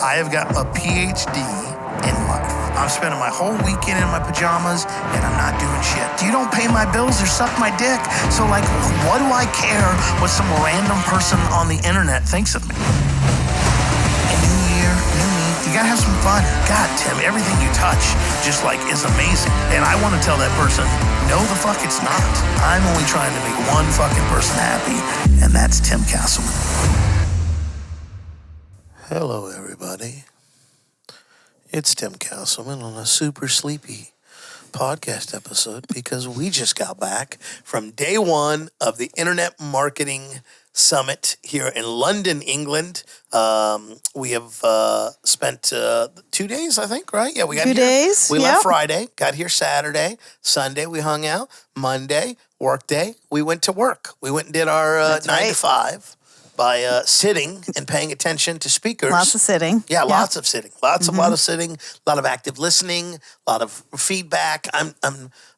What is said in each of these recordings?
I have got a PhD in life. I'm spending my whole weekend in my pajamas and I'm not doing shit. You don't pay my bills or suck my dick. So like, what do I care what some random person on the internet thinks of me? And new year, new me, you gotta have some fun. God, Tim, everything you touch just like is amazing. And I want to tell that person, no the fuck it's not. I'm only trying to make one fucking person happy, and that's Tim Castleman. Hello, everybody. It's Tim Castleman on a super sleepy podcast episode because we just got back from day one of the Internet Marketing Summit here in London, England. We have spent 2 days, I think, right? Yeah, we got 2 days. We left Friday, got here Saturday, Sunday we hung out, Monday, work day, we went to work. We went and did our 9 to 5. By sitting and paying attention to speakers. Lots of sitting. Yeah, lots of sitting. A lot of sitting, a lot of active listening, a lot of feedback. I'm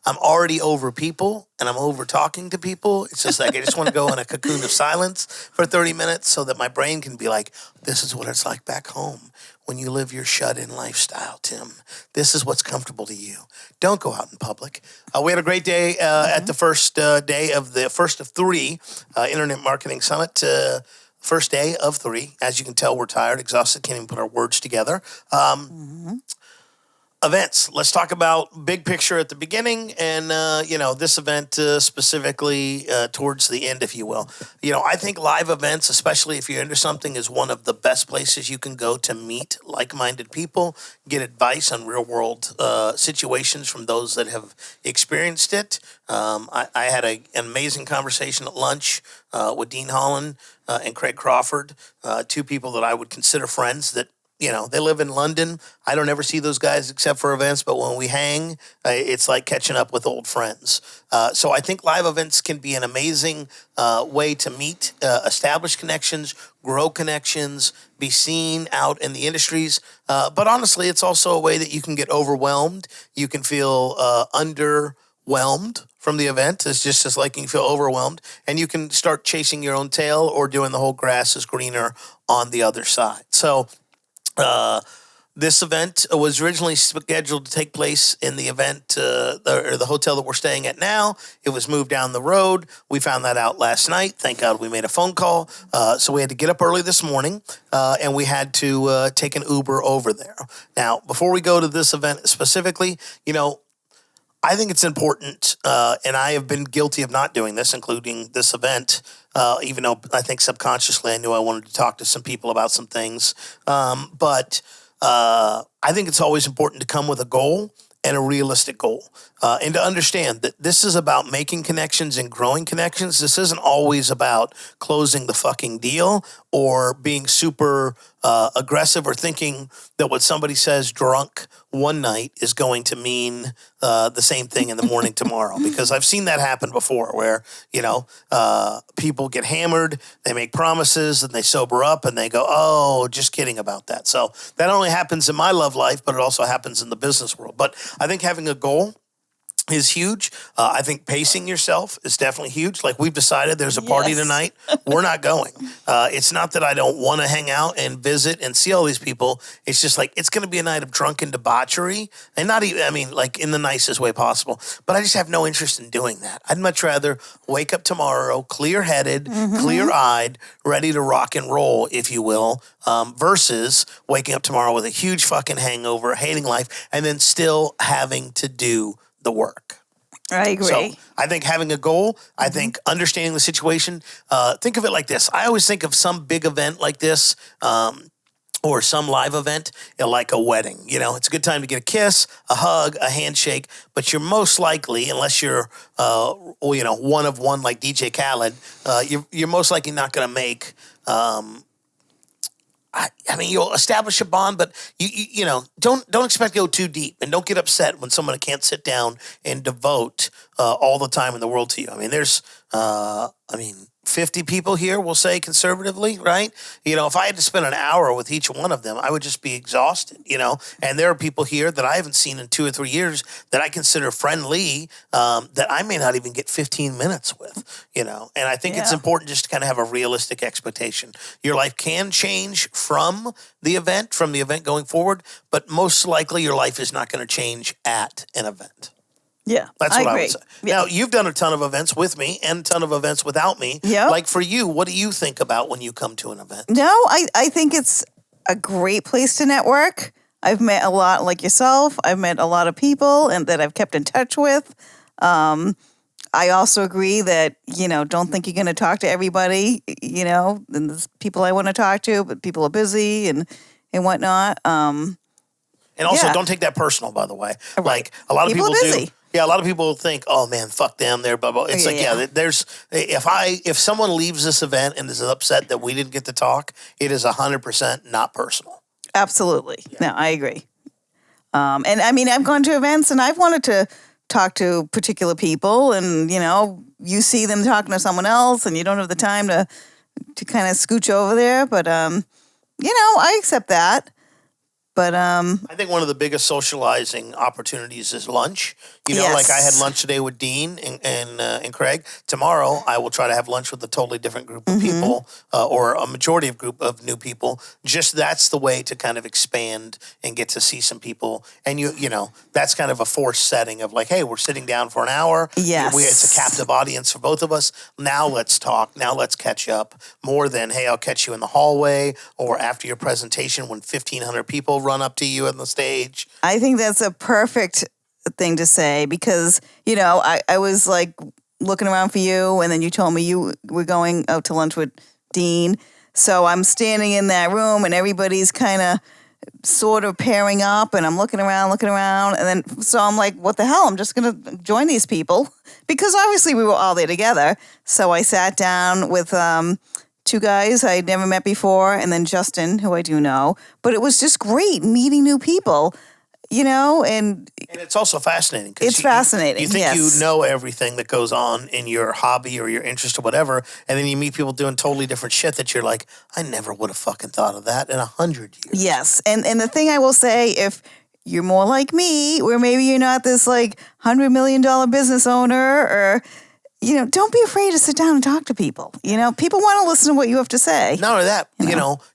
already over people and I'm over talking to people. It's just like I just want to go in a cocoon of silence for 30 minutes so that my brain can be like, this is what it's like back home when you live your shut-in lifestyle, Tim. This is what's comfortable to you. Don't go out in public. We had a great day at the first day of the first of 3 Internet Marketing Summit. First day of 3. As you can tell, we're tired, exhausted, can't even put our words together. Events. Let's talk about big picture at the beginning and, this event specifically towards the end, if you will. I think live events, especially if you're into something, is one of the best places you can go to meet like-minded people, get advice on real-world situations from those that have experienced it. I had an amazing conversation at lunch with Dean Holland and Craig Crawford, 2 people that I would consider friends that, they live in London. I don't ever see those guys except for events, but when we hang, it's like catching up with old friends. So I think live events can be an amazing way to meet, establish connections, grow connections, be seen out in the industries. But honestly, it's also a way that you can get overwhelmed. You can feel underwhelmed from the event. It's just like you feel overwhelmed, and you can start chasing your own tail or doing the whole grass is greener on the other side. So this event was originally scheduled to take place in the event, the hotel that we're staying at now. It was moved down the road. We found that out last night. Thank God we made a phone call. So we had to get up early this morning, and we had to take an Uber over there. Now, before we go to this event specifically, I think it's important, and I have been guilty of not doing this, including this event, even though I think subconsciously I knew I wanted to talk to some people about some things. But I think it's always important to come with a goal and a realistic goal, and to understand that this is about making connections and growing connections. This isn't always about closing the fucking deal or being super aggressive or thinking that what somebody says drunk one night is going to mean the same thing in the morning tomorrow. Because I've seen that happen before where, people get hammered, they make promises, and they sober up, and they go, oh, just kidding about that. So that only happens in my love life, but it also happens in the business world. But I think having a goal is huge. I think pacing yourself is definitely huge. Like we've decided there's a party tonight. We're not going. It's not that I don't want to hang out and visit and see all these people. It's just like, it's going to be a night of drunken debauchery and not even, like in the nicest way possible. But I just have no interest in doing that. I'd much rather wake up tomorrow clear-headed, clear-eyed, ready to rock and roll, if you will, versus waking up tomorrow with a huge fucking hangover, hating life, and then still having to do the work. I agree. So I think having a goal, I think understanding the situation, think of it like this. I always think of some big event like this, or some live event, like a wedding. It's a good time to get a kiss, a hug, a handshake, but you're most likely, unless you're, one of one like DJ Khaled, you're most likely not going to make, you'll establish a bond, but you don't expect to go too deep, and don't get upset when someone can't sit down and devote all the time in the world to you. There's I mean, 50 people here, we'll say conservatively, right? If I had to spend an hour with each one of them, I would just be exhausted. And there are people here that I haven't seen in 2 or 3 years that I consider friendly, that I may not even get 15 minutes with. And I think it's Yeah. important just to kind of have a realistic expectation. Your life can change from the event going forward, but most likely your life is not going to change at an event. Yeah, That's what I agree. would say. Yeah. Now, you've done a ton of events with me and a ton of events without me. Yep. Like for you, what do you think about when you come to an event? No, I think it's a great place to network. I've met a lot like yourself. I've met a lot of people and that I've kept in touch with. I also agree that, don't think you're going to talk to everybody, and there's people I want to talk to, but people are busy and whatnot. And also, yeah. don't take that personal, by the way. Right. Like a lot of People people are busy. do. Yeah, a lot of people think, "Oh man, fuck them." They're blah blah. It's Yeah. there's if someone leaves this event and is upset that we didn't get to talk, it is 100% not personal. Absolutely. No, I agree. And I mean, I've gone to events and I've wanted to talk to particular people and, you see them talking to someone else and you don't have the time to kind of scooch over there. But, I accept that. But I think one of the biggest socializing opportunities is lunch. Yes. Like I had lunch today with Dean and Craig. Tomorrow, I will try to have lunch with a totally different group of people, or a majority of group of new people. Just that's the way to kind of expand and get to see some people. And that's kind of a forced setting of like, hey, we're sitting down for an hour. Yes. It's a captive audience for both of us. Now let's talk. Now let's catch up. More than, hey, I'll catch you in the hallway or after your presentation when 1,500 people run up to you on the stage. I think that's a perfect thing to say because, I was like looking around for you and then you told me you were going out to lunch with Dean. So I'm standing in that room and everybody's kind of sort of pairing up and I'm looking around. And then, so I'm like, what the hell? I'm just going to join these people because obviously we were all there together. So I sat down with, 2 guys I'd never met before, and then Justin, who I do know. But it was just great meeting new people, and it's also fascinating. It's fascinating, You think yes. you know everything that goes on in your hobby or your interest or whatever, and then you meet people doing totally different shit that you're like, I never would have fucking thought of that in 100 years. yes. And the thing I will say, if you're more like me, where maybe you're not this like $100 million business owner or don't be afraid to sit down and talk to people. People want to listen to what you have to say. Not only that,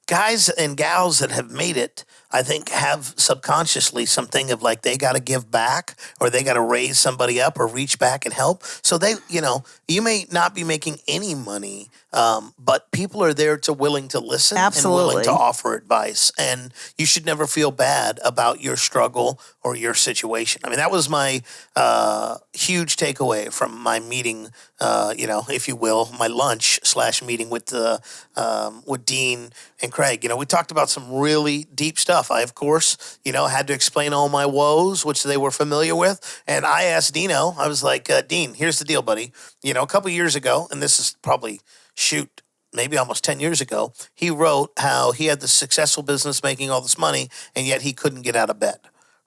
guys and gals that have made it, I think, have subconsciously something of like they got to give back or they got to raise somebody up or reach back and help. So they, you may not be making any money, but people are there willing to listen Absolutely. and willing to offer advice. And you should never feel bad about your struggle or your situation. I mean, that was my huge takeaway from my meeting, if you will, my lunch / meeting with Dean and Craig. We talked about some really deep stuff. I, of course, had to explain all my woes, which they were familiar with. And I asked Dino, I was like, Dean, here's the deal, buddy. A couple years ago, and this is probably, maybe almost 10 years ago, he wrote how he had the successful business making all this money, and yet he couldn't get out of bed.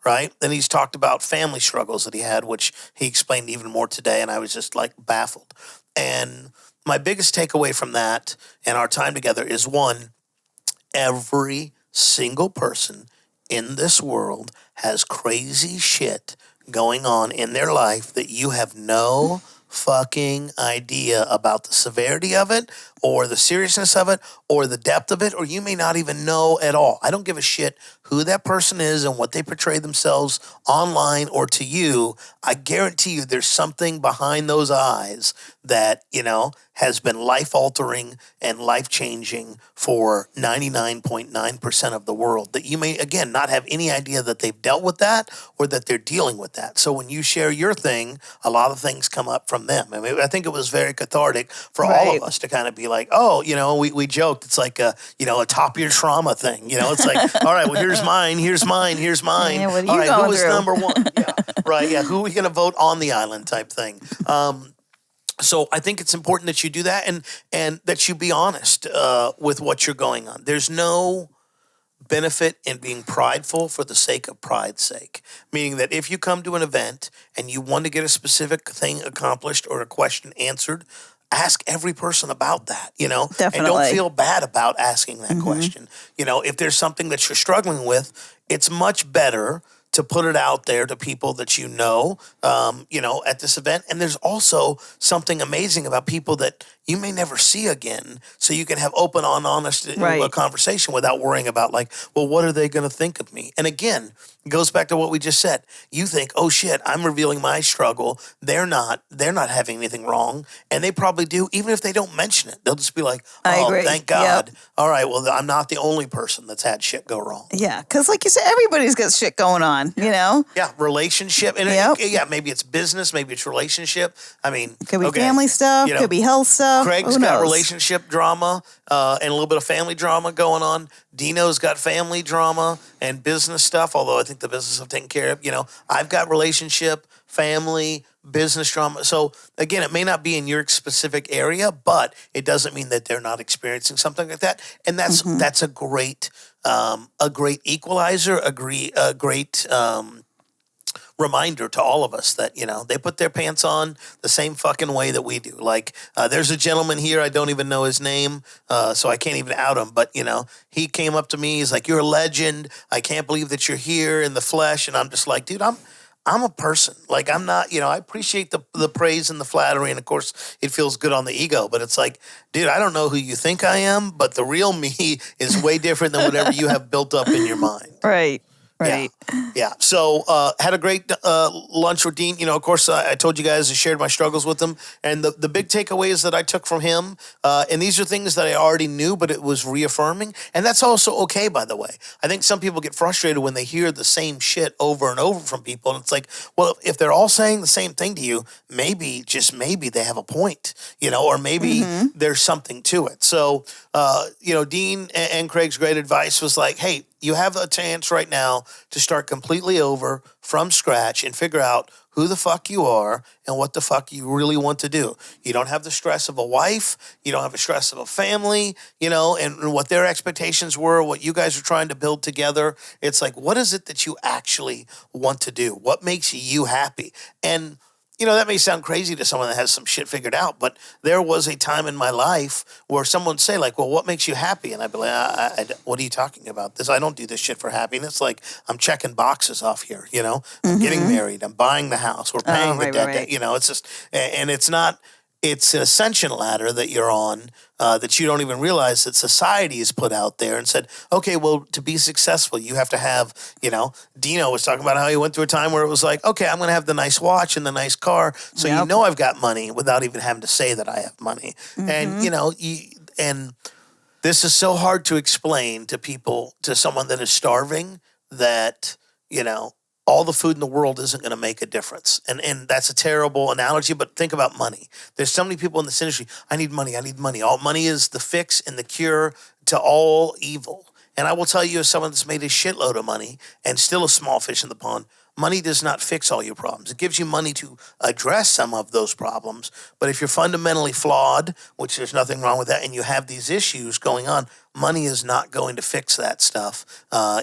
Right? Then he's talked about family struggles that he had, which he explained even more today, and I was just like baffled. And my biggest takeaway from that and our time together is one, every single person in this world has crazy shit going on in their life that you have no fucking idea about the severity of it or the seriousness of it or the depth of it, or you may not even know at all. I don't give a shit who that person is and what they portray themselves online or to you. I guarantee you there's something behind those eyes that, has been life-altering and life-changing for 99.9% of the world that you may, again, not have any idea that they've dealt with that or that they're dealing with that. So when you share your thing, a lot of things come up from them. I mean, I think it was very cathartic for all of us to kind of be like, oh, we joked. It's like a top of your trauma thing. It's like, all right, well, here's mine. Yeah, what are you All right, going who was through? number one? Yeah, right. Yeah, who are we going to vote on the island type thing? So I think it's important that you do that and that you be honest with what you're going on. There's no benefit in being prideful for the sake of pride's sake. Meaning that if you come to an event and you want to get a specific thing accomplished or a question answered, ask every person about that, and don't Definitely. feel bad about asking that question. If there's something that you're struggling with, it's much better to put it out there to people that at this event. And there's also something amazing about people that you may never see again. So you can have open, honest Right. conversation without worrying about like, well, what are they going to think of me? And again, it goes back to what we just said. You think, oh shit, I'm revealing my struggle. They're not having anything wrong. And they probably do, even if they don't mention it. They'll just be like, I oh, agree. thank God. All right, well, I'm not the only person that's had shit go wrong. Yeah, because like you said, everybody's got shit going on, Yeah, relationship. And Yep. maybe it's business, maybe it's relationship. I mean, Could be okay, family stuff, could be health stuff. Craig's Who got knows? relationship drama and a little bit of family drama going on. Dino's got family drama and business stuff, although I think the business I've taken care of. I've got relationship, family, business drama. So again, it may not be in your specific area, but it doesn't mean that they're not experiencing something like that. And that's a great equalizer, a great reminder to all of us that they put their pants on the same fucking way that we do. Like there's a gentleman here, I don't even know his name, so I can't even out him, but he came up to me, he's like, you're a legend, I can't believe that you're here in the flesh. And I'm just like, dude, I'm a person. Like I'm not, I appreciate the praise and the flattery, and of course it feels good on the ego, but it's like, dude, I don't know who you think I am, but the real me is way different than whatever you have built up in your mind. Right. Right. Yeah. So had a great lunch with Dean. Of course, I told you guys I shared my struggles with him. And the big takeaways that I took from him, and these are things that I already knew, but it was reaffirming. And that's also okay, by the way. I think some people get frustrated when they hear the same shit over and over from people. And it's like, well, if they're all saying the same thing to you, maybe, just maybe they have a point, or maybe there's something to it. So, Dean and Craig's great advice was like, hey, you have a chance right now to start completely over from scratch and figure out who the fuck you are and what the fuck you really want to do. You don't have the stress of a wife. You don't have the stress of a family, and what their expectations were, what you guys are trying to build together. It's like, what is it that you actually want to do? What makes you happy? And that may sound crazy to someone that has some shit figured out, but there was a time in my life where someone would say, like, well, what makes you happy? And I'd be like, what are you talking about? I don't do this shit for happiness. Like, I'm checking boxes off here, I'm getting married, I'm buying the house, we're paying the debt, right. it's just, and it's not, it's an ascension ladder that you're on that you don't even realize that society has put out there and said, okay, well, to be successful, you have to have, Dino was talking about how he went through a time where it was like, okay, I'm going to have the nice watch and the nice car. So I've got money without even having to say that I have money. And, and this is so hard to explain to people, to someone that is starving, that, all the food in the world isn't going to make a difference. And that's a terrible analogy, but think about money. There's so many people in this industry, I need money. All money is the fix and the cure to all evil. And I will tell you, as someone that's made a shitload of money and still a small fish in the pond, money does not fix all your problems. It gives you money to address some of those problems. But if you're fundamentally flawed, which there's nothing wrong with that, and you have these issues going on, money is not going to fix that stuff.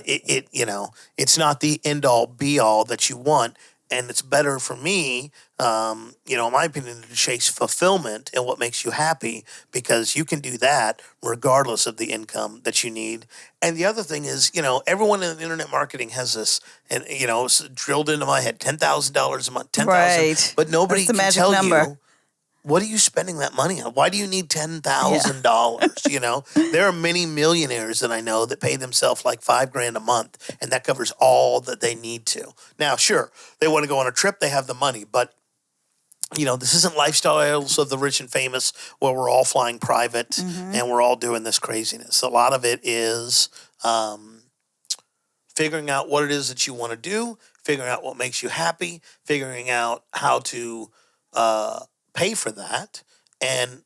It's not the end all be all that you want. And it's better for me, in my opinion, to chase fulfillment and what makes you happy, because you can do that regardless of the income that you need. And the other thing is, everyone in internet marketing has this, and it's drilled into my head: $10,000 a month, 10,000. Right. But nobody That's the can magic tell number. you, what are you spending that money on? Why do you need $10,000? There are many millionaires that I know that pay themselves like $5,000 a month, and that covers all that they need to. Now, sure, they want to go on a trip, they have the money, but this isn't lifestyles of the rich and famous where we're all flying private and we're all doing this craziness. A lot of it is figuring out what it is that you want to do, figuring out what makes you happy, figuring out how to pay for that. And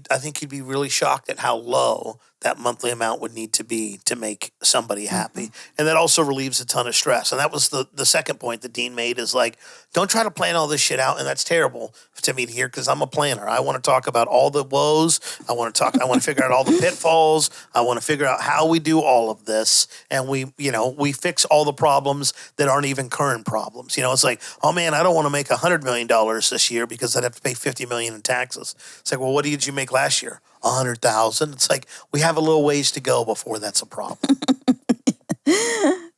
I think you'd be really shocked at how low that monthly amount would need to be to make somebody happy. And that also relieves a ton of stress. And that was the second point that Dean made is like, don't try to plan all this shit out. And that's terrible to me to hear because I'm a planner. I want to talk about all the woes. I want to figure out all the pitfalls. I want to figure out how we do all of this. And we fix all the problems that aren't even current problems. It's like, oh man, I don't want to make $100 million this year because I'd have to pay $50 million in taxes. It's like, well, what did you make last year? 100,000. It's like we have a little ways to go before that's a problem.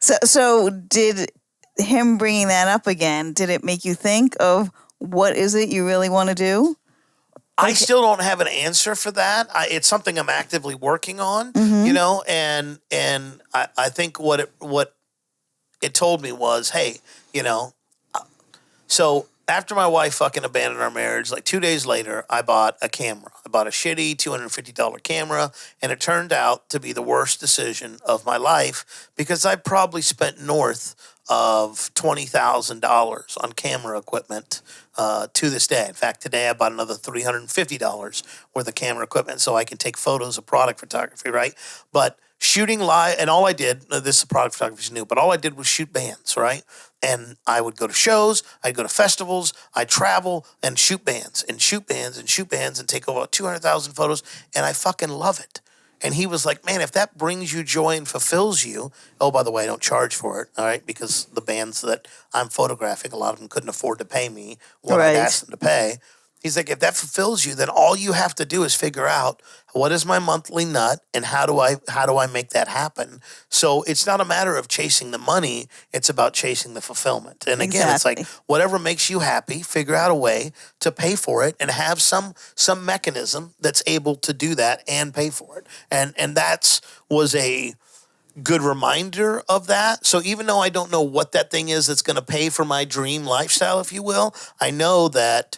So did him bringing that up again, did it make you think of what is it you really want to do? I still don't have an answer for that. It's something I'm actively working on, and I think what it told me was, hey, so after my wife fucking abandoned our marriage, like 2 days later, I bought a camera. I bought a shitty $250 camera, and it turned out to be the worst decision of my life because I probably spent north of $20,000 on camera equipment to this day. In fact, today I bought another $350 worth of camera equipment so I can take photos of product photography, right? But shooting live, and all I did, this is product photography is new, but all I did was shoot bands, right? And I would go to shows, I'd go to festivals, I'd travel and shoot bands and shoot bands and shoot bands and take over 200,000 photos, and I fucking love it. And he was like, man, if that brings you joy and fulfills you, oh, by the way, I don't charge for it, all right? Because the bands that I'm photographing, a lot of them couldn't afford to pay me what I'd asked them to pay. He's like, if that fulfills you, then all you have to do is figure out what is my monthly nut and how do I make that happen? So it's not a matter of chasing the money. It's about chasing the fulfillment. And again, It's like whatever makes you happy, figure out a way to pay for it and have some mechanism that's able to do that and pay for it. And that's was a good reminder of that. So even though I don't know what that thing is that's going to pay for my dream lifestyle, if you will, I know that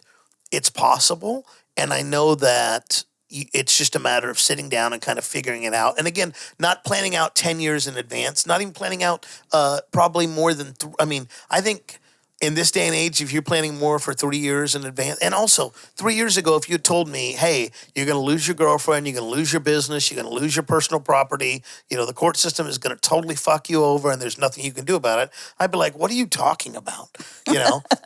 it's possible, and I know that it's just a matter of sitting down and kind of figuring it out. And again, not planning out 10 years in advance, not even planning out probably more than, I think in this day and age, if you're planning more for 3 years in advance, and also 3 years ago, if you had told me, hey, you're going to lose your girlfriend, you're going to lose your business, you're going to lose your personal property, the court system is going to totally fuck you over and there's nothing you can do about it, I'd be like, what are you talking about?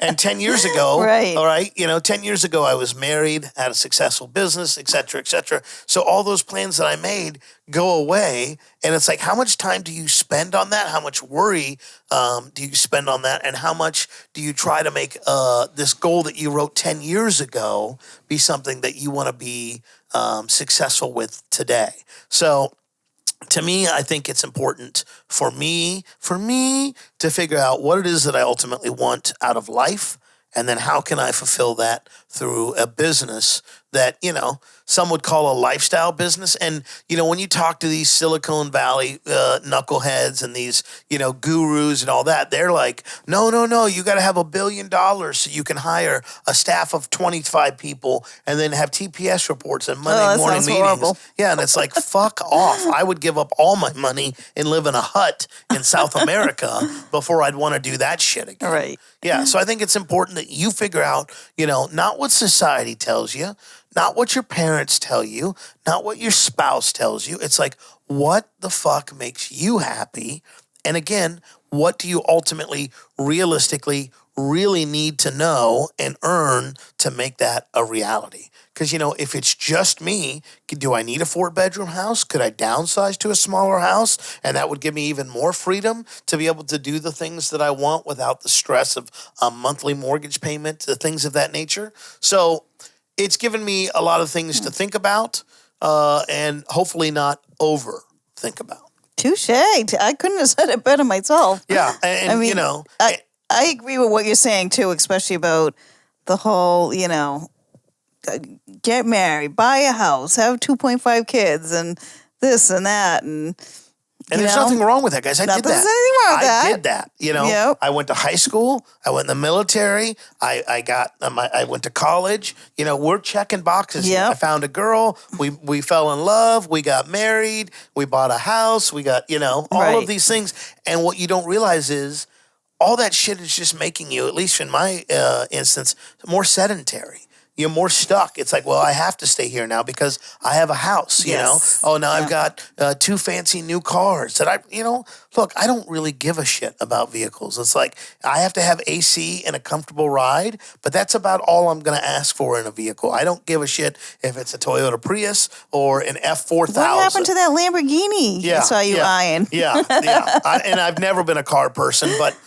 And 10 years ago, right. All right, 10 years ago, I was married, had a successful business, et cetera, et cetera. So all those plans that I made go away. And it's like, how much time do you spend on that? How much worry do you spend on that? And how much do you try to make this goal that you wrote 10 years ago be something that you want to be successful with today? So to me, I think it's important for me to figure out what it is that I ultimately want out of life. And then how can I fulfill that through a business that, some would call a lifestyle business. And, when you talk to these Silicon Valley knuckleheads and these, gurus and all that, they're like, no, you got to have $1 billion so you can hire a staff of 25 people and then have TPS reports and Monday morning meetings. Horrible. Yeah, and it's like, fuck off. I would give up all my money and live in a hut in South America before I'd want to do that shit again. Right. Yeah, so I think it's important that you figure out, not what society tells you, not what your parents tell you, not what your spouse tells you. It's like, what the fuck makes you happy? And again, what do you ultimately, realistically, really need to know and earn to make that a reality? Because, if it's just me, do I need a 4-bedroom house? Could I downsize to a smaller house? And that would give me even more freedom to be able to do the things that I want without the stress of a monthly mortgage payment, the things of that nature. So it's given me a lot of things to think about and hopefully not overthink about. Touche. I couldn't have said it better myself. Yeah. And I agree with what you're saying, too, especially about the whole, get married, buy a house, have 2.5 kids, and this and that. And there's nothing wrong with that, guys. I did that. There's anything wrong with that. I did that. Yep. I went to high school. I went in the military. I went to college. We're checking boxes. Yep. I found a girl. We fell in love. We got married. We bought a house. We got, all of these things. And what you don't realize is all that shit is just making you, at least in my instance, more sedentary. you're more stuck. It's like, well, I have to stay here now because I have a house, you Yes. know? Oh, now I've Yeah. got 2 fancy new cars that look, I don't really give a shit about vehicles. It's like, I have to have AC and a comfortable ride, but that's about all I'm going to ask for in a vehicle. I don't give a shit if it's a Toyota Prius or an F4000. What happened to that Lamborghini? I saw you eyeing. Yeah. And I've never been a car person, but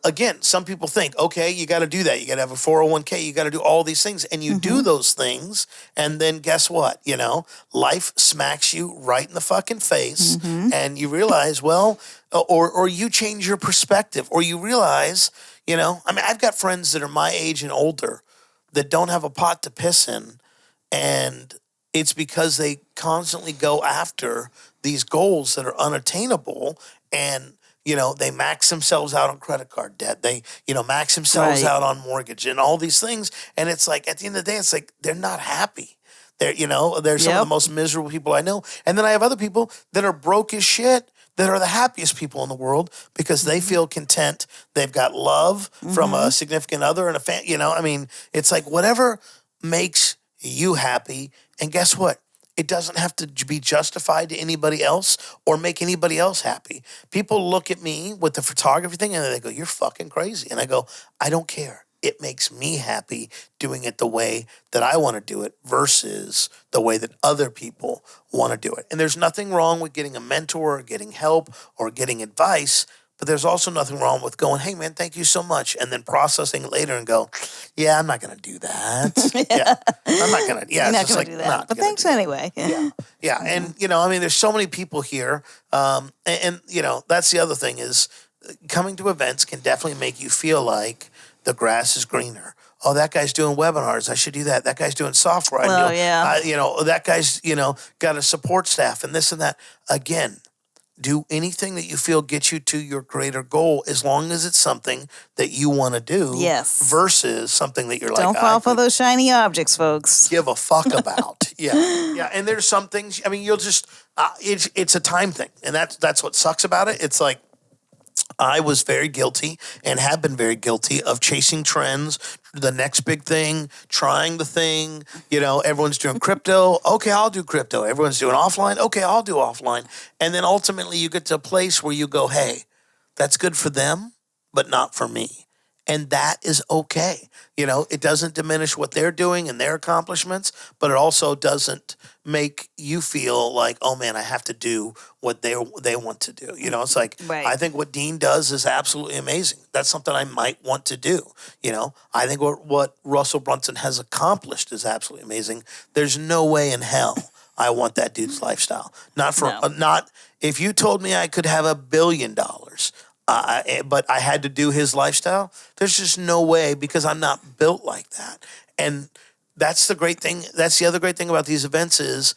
again, some people think, okay, you got to do that. You got to have a 401k. You got to do all these things. And you do those things. And then guess what? Life smacks you right in the fucking face. And you realize, well, or you change your perspective, or you realize, I've got friends that are my age and older that don't have a pot to piss in. And it's because they constantly go after these goals that are unattainable, and they max themselves out on credit card debt. They, max themselves Right. out on mortgage and all these things. And it's like, at the end of the day, it's like, they're not happy. They're some of the Yep. most miserable people I know. And then I have other people that are broke as shit that are the happiest people in the world because they feel content. They've got love from a significant other and a fan. It's like whatever makes you happy. And guess what? It doesn't have to be justified to anybody else or make anybody else happy. People look at me with the photography thing and they go, "You're fucking crazy." And I go, "I don't care. It makes me happy doing it the way that I want to do it versus the way that other people want to do it." And there's nothing wrong with getting a mentor or getting help or getting advice, but there's also nothing wrong with going, "Hey, man, thank you so much," and then processing it later and go, "Yeah, I'm not going to do that." Yeah, I'm not going to. Yeah, You're it's not just going like, to do that. not But gonna thanks do that. anyway. Yeah. And, there's so many people here. And, that's the other thing is coming to events can definitely make you feel like the grass is greener. Oh, that guy's doing webinars. I should do that. That guy's doing software. Well, yeah. That guy's, got a support staff and this and that. Again, do anything that you feel gets you to your greater goal as long as it's something that you want to do Yes. versus something that you're like, Don't fall for those shiny objects, folks. give a fuck about. Yeah. And there's some things. You'll just it's a time thing, and that's what sucks about it. It's like I was very guilty and have been very guilty of chasing trends, the next big thing, trying the thing. Everyone's doing crypto. Okay, I'll do crypto. Everyone's doing offline. Okay, I'll do offline. And then ultimately you get to a place where you go, hey, that's good for them, but not for me. And that is okay. It doesn't diminish what they're doing and their accomplishments, but it also doesn't make you feel like, oh man, I have to do what they want to do. It's like, Right. I think what Dean does is absolutely amazing. That's something I might want to do. I think what Russell Brunson has accomplished is absolutely amazing. There's no way in hell I want that dude's lifestyle. Not if you told me I could have $1 billion, but I had to do his lifestyle, there's just no way because I'm not built like that. And that's the great thing. That's the other great thing about these events is,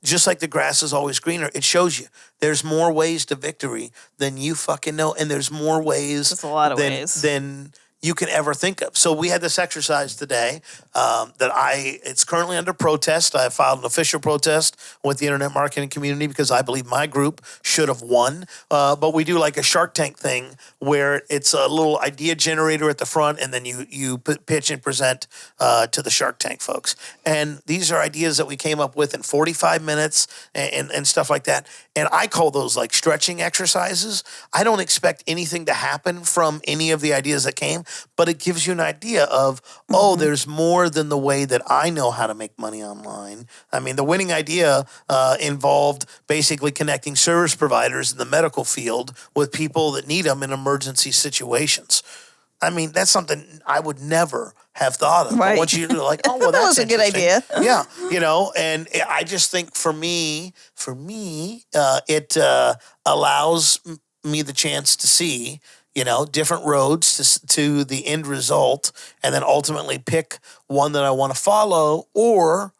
just like the grass is always greener, it shows you there's more ways to victory than you fucking know. And there's more ways There's a lot of than, ways. than you can ever think of. So we had this exercise today it's currently under protest. I filed an official protest with the internet marketing community because I believe my group should have won. But we do like a Shark Tank thing where it's a little idea generator at the front and then you pitch and present to the Shark Tank folks. And these are ideas that we came up with in 45 minutes and stuff like that. And I call those like stretching exercises. I don't expect anything to happen from any of the ideas that came, but it gives you an idea of, there's more than the way that I know how to make money online. The winning idea involved basically connecting service providers in the medical field with people that need them in emergency situations. That's something I would never have thought of. Right. But once you're like, oh, well, That that's was a good interesting. idea. Yeah, and I just think for me, it allows me the chance to see, different roads to the end result, and then ultimately pick one that I want to follow, or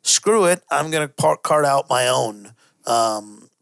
screw it, I'm going to cart out my own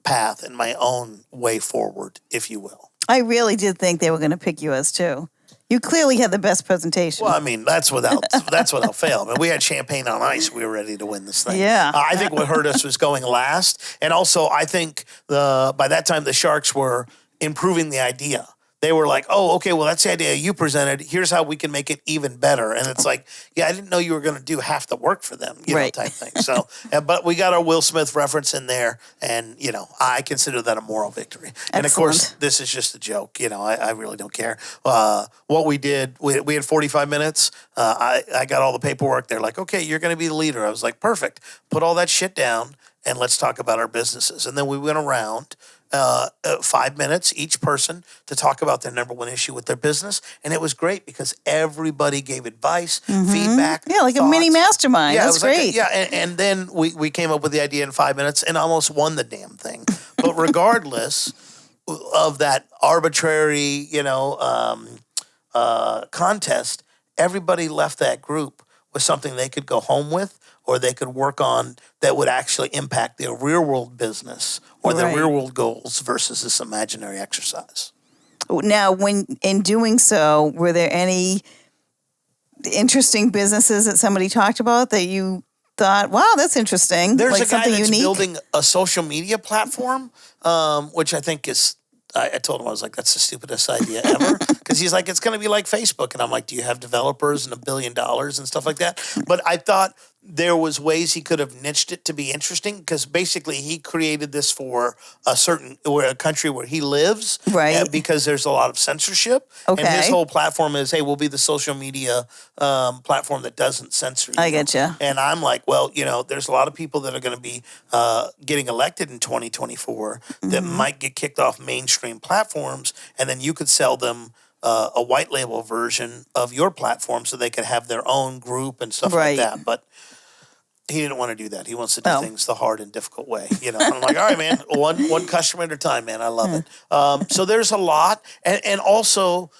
path and my own way forward, if you will. I really did think they were going to pick you as too. You clearly had the best presentation. Well, that's without fail. We had champagne on ice. We were ready to win this thing. Yeah. I think what hurt us was going last, and also I think by that time the Sharks were improving the idea. they were like, oh, okay, well, that's the idea you presented. Here's how we can make it even better. And it's like, yeah, I didn't know you were going to do half the work for them, you know, Right. type thing. So, but we got our Will Smith reference in there, and, you know, I consider that a moral victory. And of course, Excellent. this is just a joke. You know, I really don't care. What we did, we had 45 minutes. I got all the paperwork. They're like, okay, you're going to be the leader. I was like, perfect. Put all that shit down and let's talk about our businesses. And then we went around 5 minutes each person to talk about their number one issue with their business. And it was great because everybody gave advice, feedback. Yeah, like a mini thoughts. mastermind. Yeah, That's it was like great. and then we came up with the idea in 5 minutes and almost won the damn thing. But regardless of that arbitrary, contest, everybody left that group with something they could go home with or they could work on that would actually impact their real world business or their Right. real world goals versus this imaginary exercise. Now, when in doing so, were there any interesting businesses that somebody talked about that you thought, wow, that's interesting? There's like a guy something that's unique? building a social media platform, which I think is. I told him I was like, that's the stupidest idea ever. Because he's like, it's going to be like Facebook, and I'm like, do you have developers and $1 billion and stuff like that? But I thought there was ways he could have niched it to be interesting because basically he created this for a country where he lives, Right. Because there's a lot of censorship, and his Okay. whole platform is, hey, we'll be the social media platform that doesn't censor you. I getcha. And I'm like, well, there's a lot of people that are going to be getting elected in 2024 that might get kicked off mainstream platforms, and then you could sell them a white label version of your platform so they could have their own group and stuff Right. like that. But he didn't want to do that. He wants to do Oh. things the hard and difficult way. And I'm like, all right, man, one customer at a time, man. I love it. So there's a lot, and also,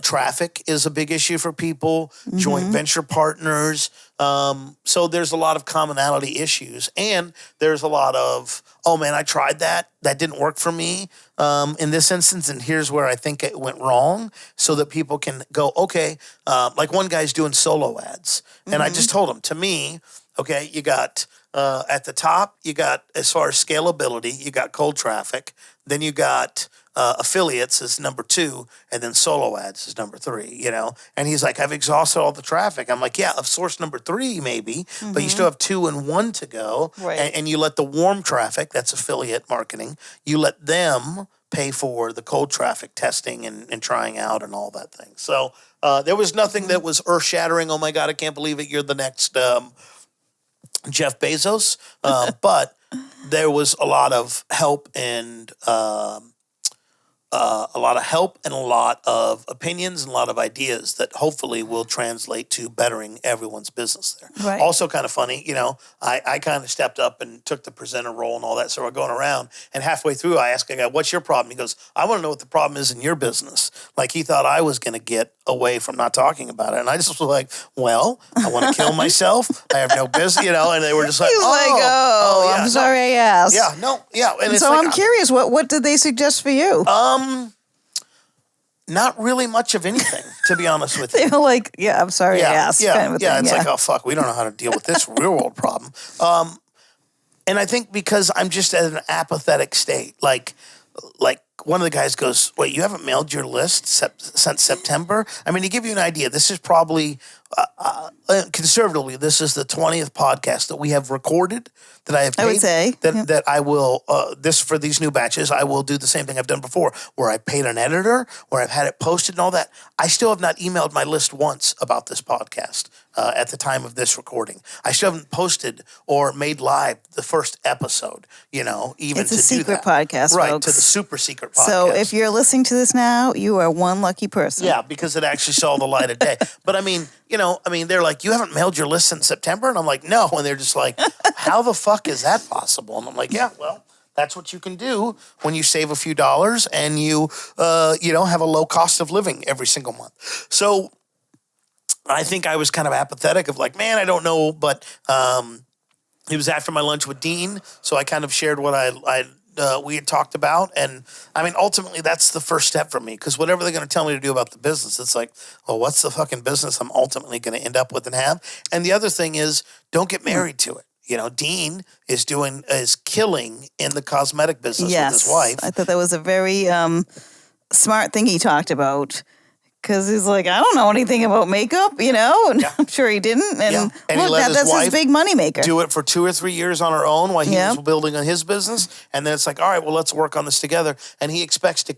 traffic is a big issue for people. Joint venture partners. So there's a lot of commonality issues, and there's a lot of, oh man, I tried that didn't work for me in this instance, and here's where I think it went wrong, so that people can go, okay, like one guy's doing solo ads, and I just told him, to me, okay, you got at the top, you got, as far as scalability, you got cold traffic, then you got affiliates is number 2, and then solo ads is number 3, And he's like, I've exhausted all the traffic. I'm like, yeah, of source number 3 maybe, but you still have 2 and 1 to go. Right. And you let the warm traffic, that's affiliate marketing, you let them pay for the cold traffic testing and trying out and all that thing. So there was nothing that was earth shattering. Oh my God, I can't believe it. You're the next Jeff Bezos. But there was a lot of help and a lot of opinions and a lot of ideas that hopefully will translate to bettering everyone's business there. Right. Also kind of funny, I kind of stepped up and took the presenter role and all that. So we're going around, and halfway through I asked a guy, what's your problem? He goes, I want to know what the problem is in your business. Like he thought I was going to get away from not talking about it. And I just was like, well, I want to kill myself. I have no business, and they were just like, He's like, yeah, I'm sorry I asked. Yeah, no, yeah. And it's So like, I'm curious, what did they suggest for you? not really much of anything, to be honest with you. They were like, yeah, I'm sorry I asked. kind of a thing. It's like, oh fuck, we don't know how to deal with this real world problem. And I think because I'm just at an apathetic state, like one of the guys goes, wait, you haven't mailed your list since September? I mean, to give you an idea, this is probably conservatively, this is the 20th podcast that we have recorded that I have paid. I would say. That I will, for these new batches, I will do the same thing I've done before, where I paid an editor, where I've had it posted and all that. I still have not emailed my list once about this podcast at the time of this recording. I still haven't posted or made live the first episode, even It's a to do secret that. podcast, Right, folks. to the super secret podcast. So if you're listening to this now, you are one lucky person. Yeah, because it actually saw the light of day. But I mean, they're like, you haven't mailed your list since September? And I'm like, no. And they're just like, how the fuck is that possible? And I'm like, yeah, well, that's what you can do when you save a few dollars and you, have a low cost of living every single month. So I think I was kind of apathetic of like, man, I don't know. But it was after my lunch with Dean. So I kind of shared what we had talked about. And I mean, ultimately, that's the first step for me, because whatever they're going to tell me to do about the business, it's like, well, what's the fucking business I'm ultimately going to end up with and have? And the other thing is, don't get married to it. Dean is killing in the cosmetic business with his wife. I thought that was a very smart thing he talked about. Because he's like, I don't know anything about makeup, and I'm sure he didn't. And, Yeah. And he look, let his that's wife his big moneymaker. do it for 2 or 3 years on her own while he Yeah. was building on his business. And then it's like, all right, well, let's work on this together. And he expects to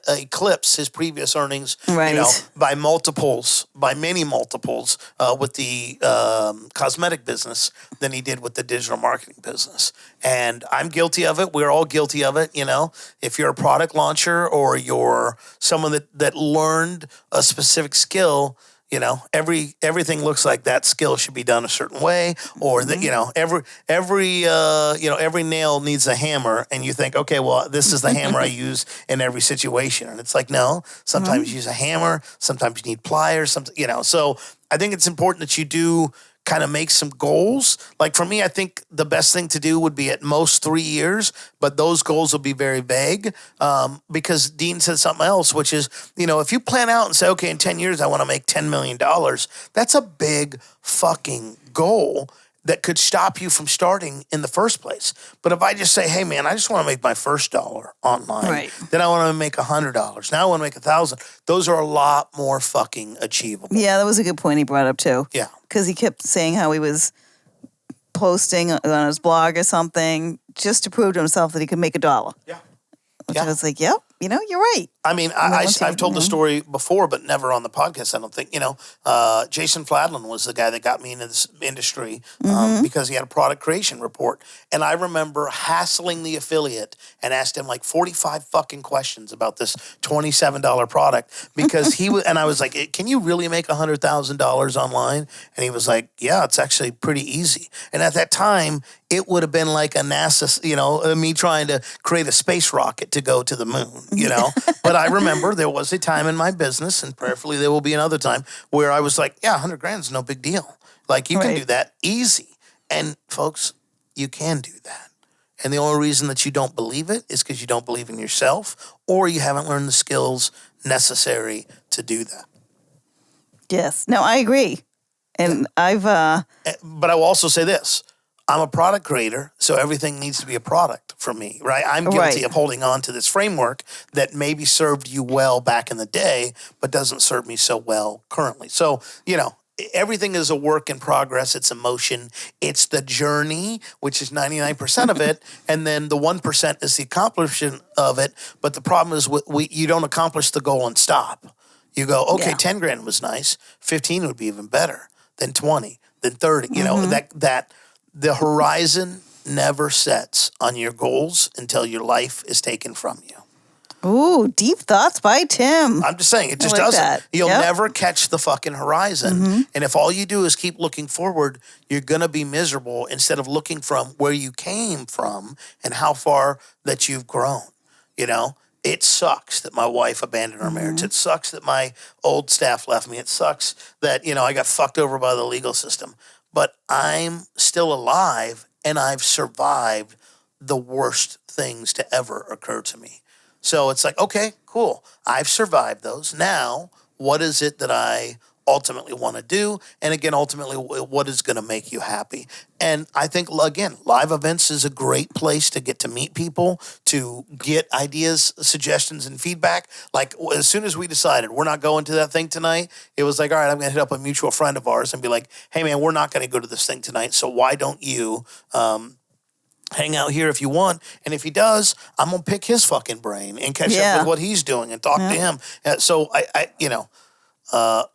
eclipse his previous earnings, Right. by many multiples with the cosmetic business than he did with the digital marketing business. And I'm guilty of it. We're all guilty of it. If you're a product launcher or you're someone that learned a specific skill, everything looks like that skill should be done a certain way, or that every nail needs a hammer, and you think, okay, well, this is the hammer I use in every situation, and it's like, no, sometimes you use a hammer, sometimes you need pliers, So I think it's important that you do kind of make some goals. Like for me, I think the best thing to do would be at most 3 years, but those goals will be very vague because Dean said something else, which is, if you plan out and say, okay, in 10 years, I want to make $10 million, that's a big fucking goal that could stop you from starting in the first place. But if I just say, hey, man, I just want to make my first dollar online, Right. then I want to make $100. Now I want to make 1,000. Those are a lot more fucking achievable. Yeah, that was a good point he brought up, too. Yeah. Because he kept saying how he was posting on his blog or something just to prove to himself that he could make $1. Yeah. Which Yeah. I was like, yep, you're right. I mean, I've told the story before, but never on the podcast, I don't think. Jason Fladlin was the guy that got me into this industry because he had a product creation report. And I remember hassling the affiliate and asked him like 45 fucking questions about this $27 product because he was, and I was like, can you really make $100,000 online? And he was like, yeah, it's actually pretty easy. And at that time, it would have been like a NASA, me trying to create a space rocket to go to the moon, But I remember there was a time in my business, and prayerfully there will be another time, where I was like, yeah, 100 grand is no big deal. Like, you can Right. do that easy. And folks, you can do that. And the only reason that you don't believe it is because you don't believe in yourself, or you haven't learned the skills necessary to do that. Yes. No, I agree. And I've, But I will also say this. I'm a product creator, so everything needs to be a product for me, right? I'm guilty Right. of holding on to this framework that maybe served you well back in the day, but doesn't serve me so well currently. So, everything is a work in progress. It's emotion. It's the journey, which is 99% of it. And then the 1% is the accomplishment of it. But the problem is you don't accomplish the goal and stop. You go, okay, Yeah. 10 grand was nice. 15 would be even better. Then 20, then 30. That the horizon never sets on your goals until your life is taken from you. ooh, deep thoughts by Tim. I'm just saying, it just like doesn't. that. You'll Yep. never catch the fucking horizon. And if all you do is keep looking forward, you're going to be miserable instead of looking from where you came from and how far that you've grown. It sucks that my wife abandoned our marriage. It sucks that my old staff left me. It sucks that, I got fucked over by the legal system. But I'm still alive and I've survived the worst things to ever occur to me. So it's like, okay, cool. I've survived those. Now, what is it that I ultimately want to do? And again, ultimately, what is going to make you happy? And I think, again, live events is a great place to get to meet people, to get ideas, suggestions, and feedback. Like, as soon as we decided we're not going to that thing tonight, it was like, all right, I'm going to hit up a mutual friend of ours and be like, hey, man, we're not going to go to this thing tonight. So why don't you hang out here if you want? And if he does, I'm going to pick his fucking brain and catch up with what he's doing and talk to him. So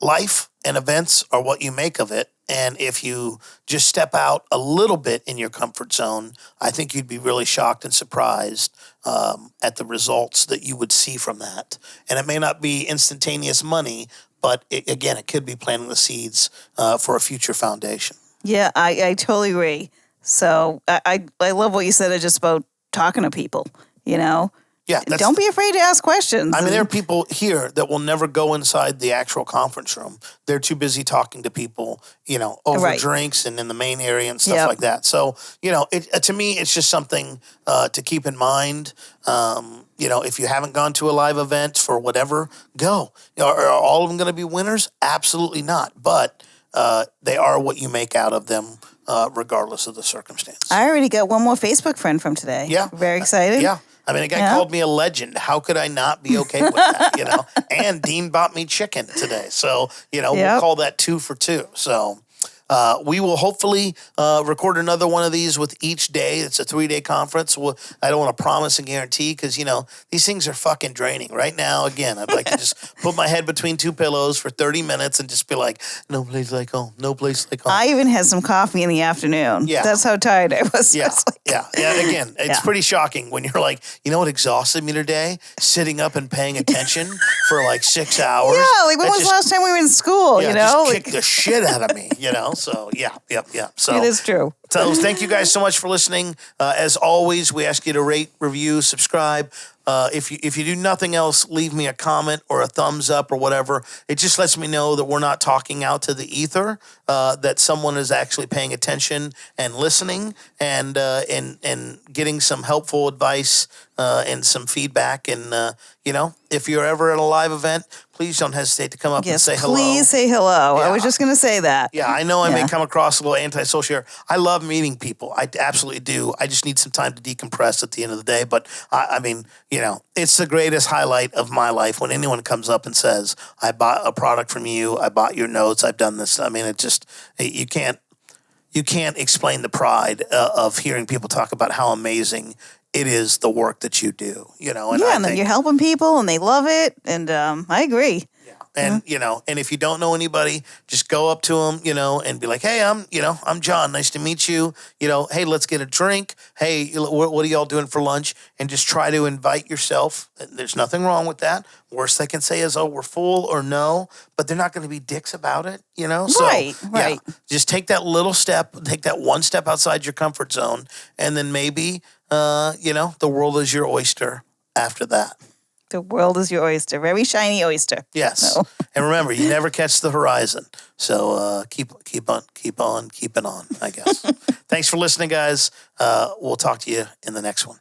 life and events are what you make of it. And if you just step out a little bit in your comfort zone, I think you'd be really shocked and surprised at the results that you would see from that. And it may not be instantaneous money, but it could be planting the seeds for a future foundation. Yeah, I totally agree. So I love what you said just about talking to people, Yeah, Don't be afraid to ask questions. I mean, there are people here that will never go inside the actual conference room. They're too busy talking to people, over Right. drinks and in the main area and stuff Yep. like that. So, to me, it's just something to keep in mind. If you haven't gone to a live event for whatever, go. Are all of them going to be winners? Absolutely not. But they are what you make out of them, regardless of the circumstance. I already got one more Facebook friend from today. Yeah. Very excited. Yeah. I mean, a guy Yeah. called me a legend. How could I not be okay with that? And Dean bought me chicken today. So, we'll Yep. call that 2 for 2. So we will hopefully record another one of these with each day. It's a 3-day conference. I don't want to promise and guarantee because, these things are fucking draining. Right now, again, I'd like to just put my head between 2 pillows for 30 minutes and just be like, no place like home, no place like home. I even had some coffee in the afternoon. Yeah. That's how tired I was. Yeah, It's like- yeah. Again, it's Yeah. pretty shocking when you're like, you know what exhausted me today? Sitting up and paying attention for like 6 hours. Yeah, like when That was just- the last time we were in school, Yeah, Like, just kicked the shit out of me, So yeah. So it is true. So thank you guys so much for listening. As always, we ask you to rate, review, subscribe. If you do nothing else, leave me a comment or a thumbs up or whatever. It just lets me know that we're not talking out to the ether, that someone is actually paying attention and listening and getting some helpful advice and some feedback. And, if you're ever at a live event, please don't hesitate to come up and Yes, say hello. please say hello. I was Yeah. just going to say that. Yeah, I know I may Yeah. come across a little antisocial here. I love meeting people. I absolutely do. I just need some time to decompress at the end of the day. But I mean, it's the greatest highlight of my life when anyone comes up and says, I bought a product from you. I bought your notes. I've done this. I mean, you can't explain the pride of hearing people talk about how amazing it is the work that you do, And Yeah, and then you're helping people and they love it. And I agree. And, and if you don't know anybody, just go up to them, and be like, hey, I'm John. Nice to meet you. Hey, let's get a drink. Hey, what are y'all doing for lunch? And just try to invite yourself. There's nothing wrong with that. Worst they can say is, oh, we're full or no, but they're not going to be dicks about it, So, Right. yeah, just take that little step, take that one step outside your comfort zone. And then maybe, the world is your oyster after that. The world is your oyster. Very shiny oyster. Yes. No. And remember, you never catch the horizon. So keep on, keeping on, I guess. Thanks for listening, guys. We'll talk to you in the next one.